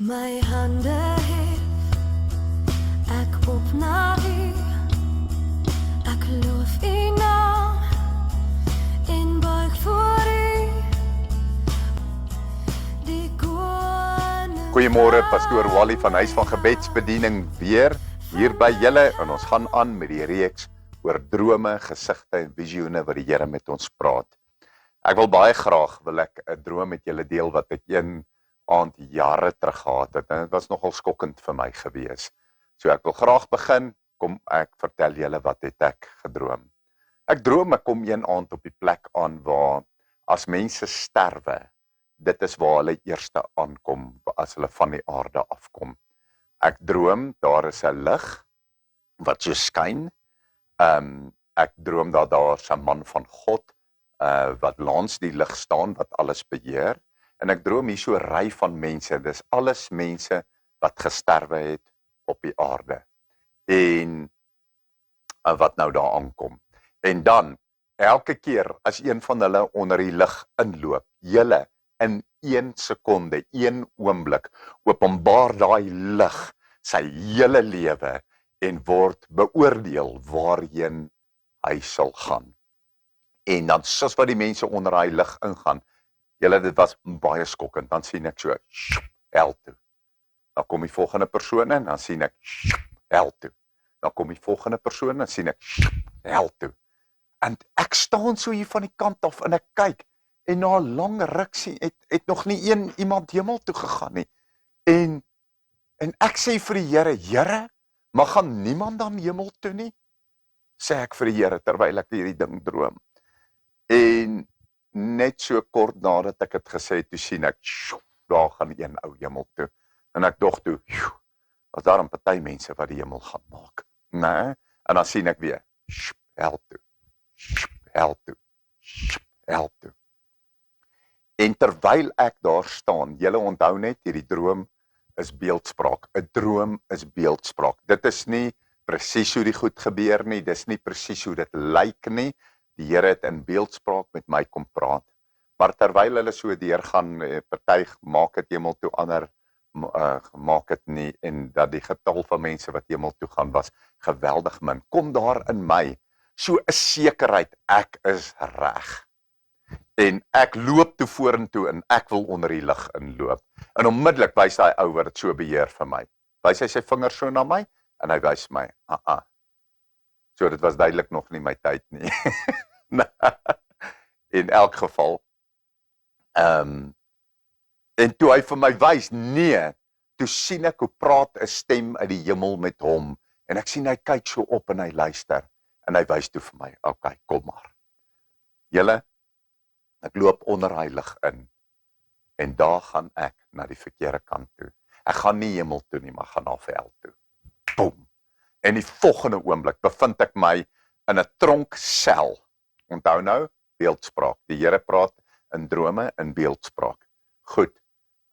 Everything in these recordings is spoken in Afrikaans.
My hande hef ek op na u. Ek loof u naam en buig voor u. Die koning. Goeiemôre, pastoor Wally van Huis van Gebedsbediening weer hier by julle en ons gaan aan met die reeks oor drome, gesigte en visioene wat die Here met ons praat. Ek wil baie graag wil ek 'n droom met julle deel wat ek een aand jare terug gehad het en dit was nogal skokkend vir my gewees. So ek wil graag begin, kom ek vertel julle wat het ek gedroom. Ek droom ek kom een aand op die plek aan waar as mense sterwe, dit is waar hulle eerste aankom as hulle van die aarde afkom. Ek droom daar is 'n lig wat so skyn. Ek droom dat daar's 'n man van God wat langs die lig staan wat alles beheer. En ek droom hier so 'n ry van mense. Dis alles mense wat gesterwe het op die aarde. En wat nou daar aankom. En dan elke keer as een van hulle onder die lig inloop, julle in 1 sekonde, 1 oomblik, openbaar daai lig sy hele lewe en word beoordeel waarheen hy sal gaan. En dan soos wat die mense onder daai lig ingaan, julle dit was baie skokkend, dan sien ek so hel toe. Dan kom die volgende persoon in, dan sien ek hel toe. Dan kom die volgende persoon, dan sien ek hel toe. En ek staan so hier van die kant af en ek kyk en na 'n lang ruk sien het nog nie iemand hemel toe gegaan nie. En ek sê vir die Here, Here, maar gaan niemand dan hemel toe nie? Sê ek vir die Here terwyl ek hierdie ding droom. En net so kort nadat ek het gesê, toe sien ek, daar gaan een ou hemel toe. En ek dog toe, as daar 'n party mense wat die hemel gaan maak. Nee, en dan sien ek weer, hel toe, hel toe, hel toe. En terwyl ek daar staan, julle onthou net, hierdie droom is beeldspraak. 'n Droom is beeldspraak. Dit is nie presies hoe die goed gebeur nie, dis nie presies hoe dit lyk nie. Die Here het in beeldspraak met my kom praat. Maar terwyl hulle so deurgaan, party maak dit hemel toe, ander maak dit nie, en dat die getal van mense wat hemel toe gaan was geweldig min. Kom daar in my so 'n sekerheid, ek is reg. En ek loop toe vorentoe en ek wil onder die lig inloop. En onmiddellik wys daai ou wat dit so beheer vir my. Wys hy sy vinger so na my en hy wys my, So dit was duidelik nog nie my tyd nie. In elk geval. En toe hy vir my wys, nee, toe sien ek hoe praat 'n stem uit die hemel met hom. En ek sien hy kyk so op en hy luister. En hy wys toe vir my, okay, kom maar. Julle, ek loop onder hy lig in. En daar gaan ek na die verkeerde kant toe. Ek gaan nie hemel toe nie, maar gaan na hel toe. Boom. En die volgende oomblik bevind ek my in 'n tronksel. Onthou nou, beeldspraak. Die Here praat in drome in beeldspraak. Goed.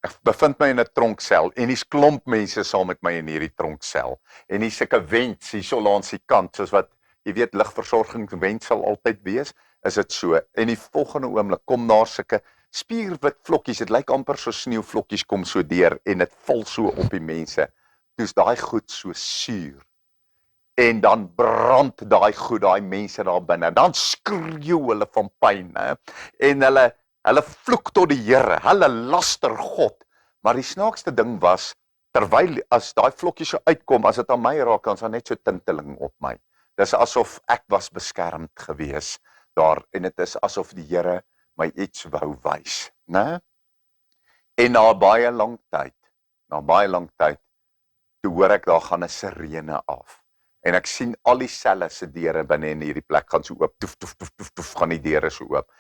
Ek bevind my in 'n tronksel en hier's klomp mense saam met my in hierdie tronksel. En hier's sulke wens hier so langs die kant, soos wat jy weet ligversorgingswens sal altyd wees, is dit so. En die volgende oomblik kom daar sulke spierwit vlokkies, dit lyk amper so sneeuvlokkies kom so deur en dit val so op die mense. Toe's daai goed so suur. En dan brand daai goed, daai mense daar binne. Dan skreeu hulle van pyn, hè? En hulle vloek tot die Here, hulle laster God. Maar die snaakste ding was, terwyl as daai vlokkie so uitkom, as dit aan my raak, dan is daar net so tinteling op my. Dis asof ek was beskermd gewees daar, en dit is asof die Here my iets wou wys, né? En na baie lang tyd, toe hoor ek daar gaan 'n sirene af. En ek sien al die selle se deure binne in hierdie plek gaan so oop, toef, toef, toef, toef, toef, gaan die deure so oop.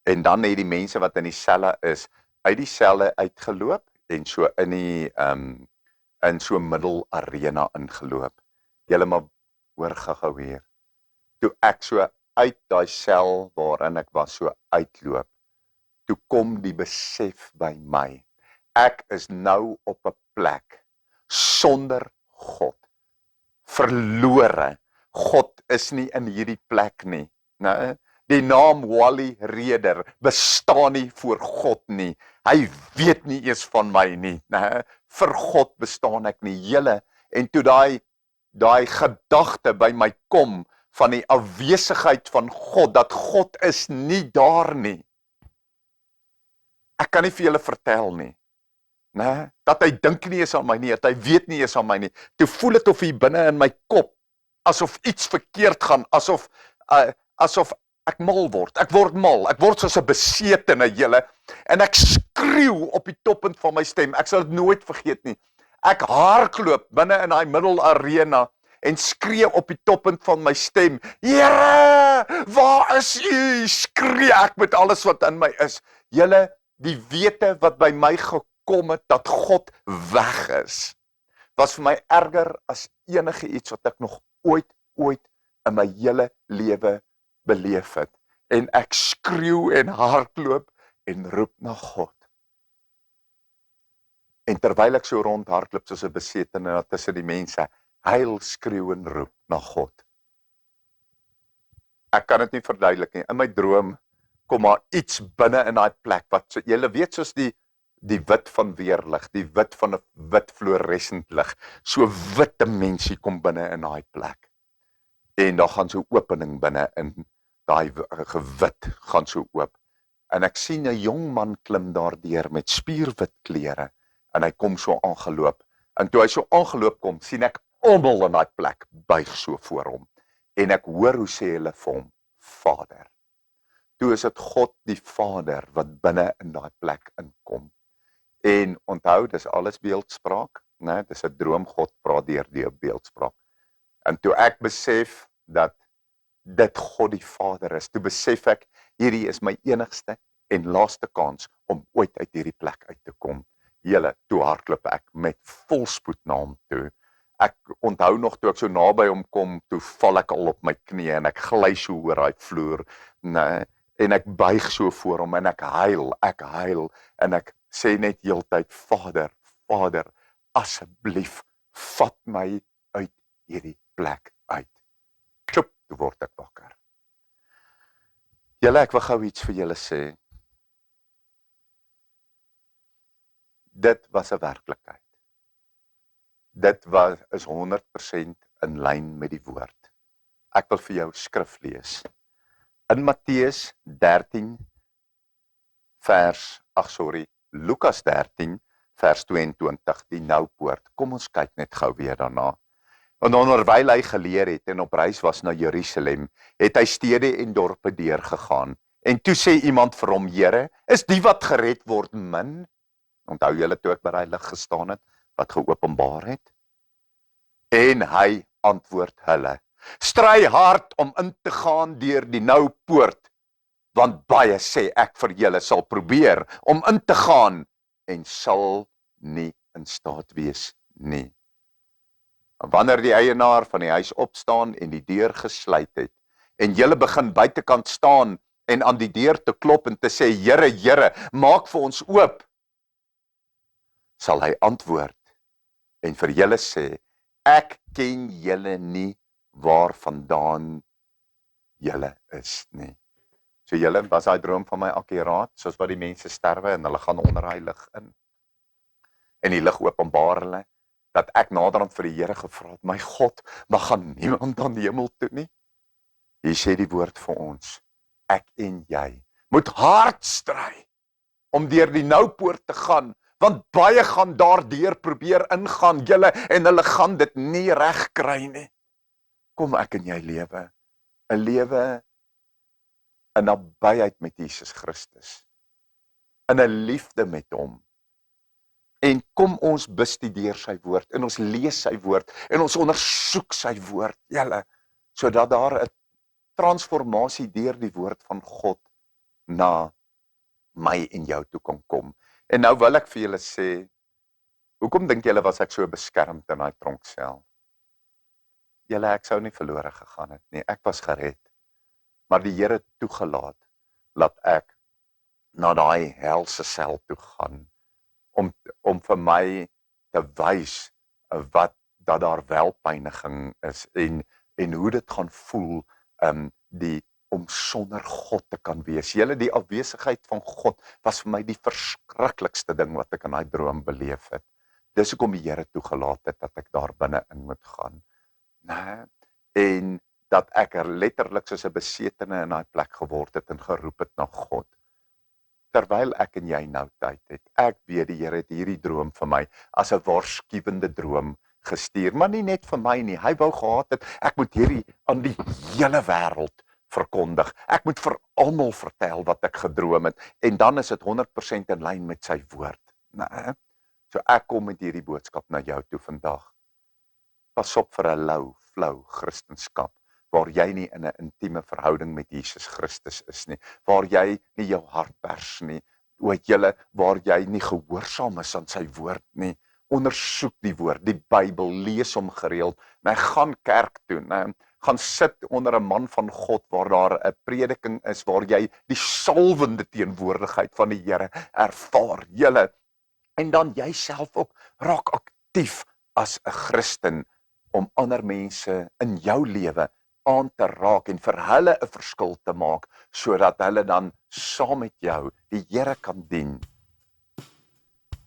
En dan het die mense wat in die selle is, uit die selle uitgeloop, en so in so middelarena ingeloop. Julle maar hoor gou hier. Toe ek so uit daai sel waarin ek was so uitloop, toe kom die besef by my. Ek is nou op 'n plek sonder God. Verlore. God is nie in hierdie plek nie. Nee, Die naam Wally Reder bestaan nie voor God nie. Hy weet nie eens van my nie. Nee, vir God bestaan ek nie. Julle, en toe daai gedagte by my kom van die afwesigheid van God, dat God is nie daar nie. Ek kan nie vir julle vertel nie. Nee, dat hy dink nie eens aan my nie, dat hy weet nie eens aan my nie. Toe voel dit of hier binne in my kop, asof iets verkeerd gaan, asof ek mal word. Ek word mal. Ek word soos 'n besetene, julle. En ek skreeu op die toppunt van my stem. Ek sal dit nooit vergeet nie. Ek hardloop binne in daai middelarena en skree op die toppunt van my stem. Here, waar is U? Skree ek met alles wat in my is. Julle, die wete wat by my gekom het dat God weg is, was vir my erger as enige iets wat ek nog ooit in my hele lewe beleef het. En ek skreeu en hardloop en roep na God. En terwyl ek so rond hardloop soos 'n besetene tussen die mense, huil, skreeu en roep na God. Ek kan dit nie verduidelik nie. In my droom kom maar iets binne in daai plek wat so, julle weet soos die wit van weerlig, die wit van 'n wit fluorescent lig. So witte mensie kom binne in daai plek. En daar gaan so opening binne in daai gewit gaan so oop. En ek sien 'n jong man klim daardeur met spierwit klere en hy kom so aangeloop. En toe hy so aangeloop kom, sien ek almal in daai plek buig so voor hom. En ek hoor hoe sê hulle vir hom, Vader. Toe is dit God die Vader wat binne in daai plek inkom. En onthou, dis alles beeldspraak, né? Dis 'n droom, God praat deur die beeldspraak. En toe ek besef dat dit God die Vader is, toe besef ek, hierdie is my enigste en laaste kans om ooit uit hierdie plek uit te kom. Julle, toe hardloop ek met volspoed na hom toe. Ek onthou nog toe ek so naby hom kom, toe val ek al op my knieë en ek gly so oor daai vloer, nee, en ek buig so voor hom en ek huil en ek sê net heeltyd, Vader, asseblief, vat my uit hierdie plek uit. Tjoep, toe word ek wakker. Julle, ek wil gou iets vir julle sê. Dit was 'n werklikheid. Dit is 100% in lyn met die woord. Ek wil vir jou skrif lees. In Matteus 13 Lukas 13 vers 22, die noupoort. Kom ons kyk net gou weer daarna. En onderwyl hy geleer het en op reis was na Jerusalem, het hy stede en dorpe deurgegaan. En toe sê iemand vir hom, Here, is die wat gered word min? Onthou julle toe ek by die lig gestaan het, wat geopenbaar het? En hy antwoord hulle, stry hard om in te gaan deur die nou poort, want baie sê ek vir julle sal probeer om in te gaan en sal nie in staat wees nie. En wanneer die eienaar van die huis opstaan en die deur gesluit het, en julle begin buitekant staan en aan die deur te klop en te sê, Here, Here, maak vir ons oop, sal hy antwoord en vir julle sê, ek ken julle nie waarvandaan julle is nie. So julle, was daai droom van my akkuraat, soos wat die mense sterwe en hulle gaan onder hy lig in. En die lig openbaar hulle, dat ek naderhand vir die Here gevra het, my God, maar gaan niemand aan die hemel toe nie? Hier sê die woord vir ons, ek en jy moet hard stry om deur die noupoort te gaan, want baie gaan daardeur probeer ingaan, julle, en hulle gaan dit nie reg kry nie. Kom ek en jy lewe, 'n lewe in nabyheid met Jesus Christus, in 'n liefde met hom, en kom ons bestudeer sy woord, en ons lees sy woord, en ons ondersoek sy woord, julle, sodat daar 'n transformasie deur die woord van God na my en jou toe kan kom. En nou wil ek vir julle sê, hoekom dink julle was ek so beskermd in daai tronksel? Julle, ek sou nie verlore gegaan het nie, ek was gered. Maar die Here het toegelaat, dat ek na daai helse sel toe gaan, om vir my te wys, dat daar wel pyniging is, en hoe dit gaan voel, die om sonder God te kan wees. Julle, die afwesigheid van God was vir my die verskriklikste ding wat ek in daai droom beleef het. Dis hoekom die Here toegelaat het dat ek daar binne in moet gaan. Nee, en dat ek letterlik soos 'n besetene in daai plek geword het en geroep het na God. Terwyl ek en jy nou tyd het. Ek weet die Here het hierdie droom vir my as 'n waarskuwende droom gestuur, maar nie net vir my nie. Hy wou gehad het ek moet hierdie aan die hele wêreld verkondig. Ek moet vir almal vertel wat ek gedroom het en dan is dit 100% in lyn met sy woord. Nee. So ek kom met hierdie boodskap na jou toe vandag. Pas op vir 'n flou Christendom waar jy nie in 'n intieme verhouding met Jesus Christus is nie, waar jy nie jou hart pers nie, waar jy nie gehoorsaam is aan sy woord nie. Ondersoek die woord, die Bybel, lees hom gereeld, gaan kerk toe, gaan sit onder 'n man van God waar daar 'n prediking is, waar jy die salwende teenwoordigheid van die Here ervaar, julle. En dan jouself ook raak aktief as 'n Christen om ander mense in jou lewe aan te raak en vir hulle 'n verskil te maak, sodat hulle dan saam met jou die Here kan dien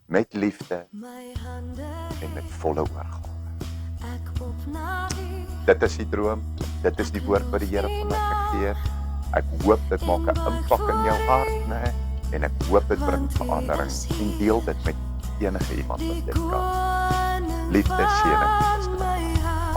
met liefde my hande en met volle oorgawe. ek op na U. Dit is die droom, dit is die woord wat die Here vir my gegee het. Ek hoop dit maak 'n impak in jou hart, en ek hoop dit bring verandering en deel dit met enige iemand wat dit kan. Liefde, seëning.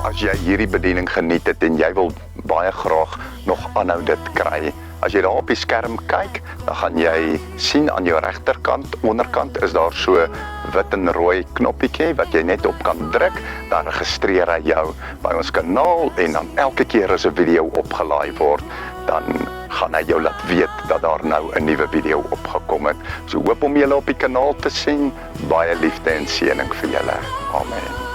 As jy hierdie bediening geniet het en jy wil baie graag nog aanhou dit kry, as jy daar op die skerm kyk, dan gaan jy sien aan jou regterkant, onderkant is daar so wit en rooi knoppietjie wat jy net op kan druk, dan registreer hy jou by ons kanaal en dan elke keer as 'n video opgelaai word, dan gaan hy jou laat weet dat daar nou 'n nuwe video opgekom het. So hoop om julle op die kanaal te sien. Baie liefde en seëning vir julle. Amen.